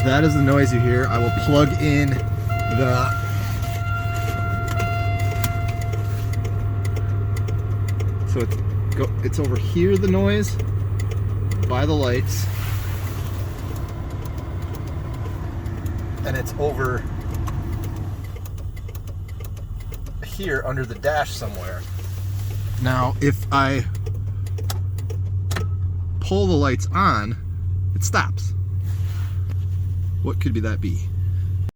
that is the noise you hear. I will plug in the so it's over here, the noise by the lights, and it's over here under the dash somewhere. Now if I pull the lights on, it stops. What could that be?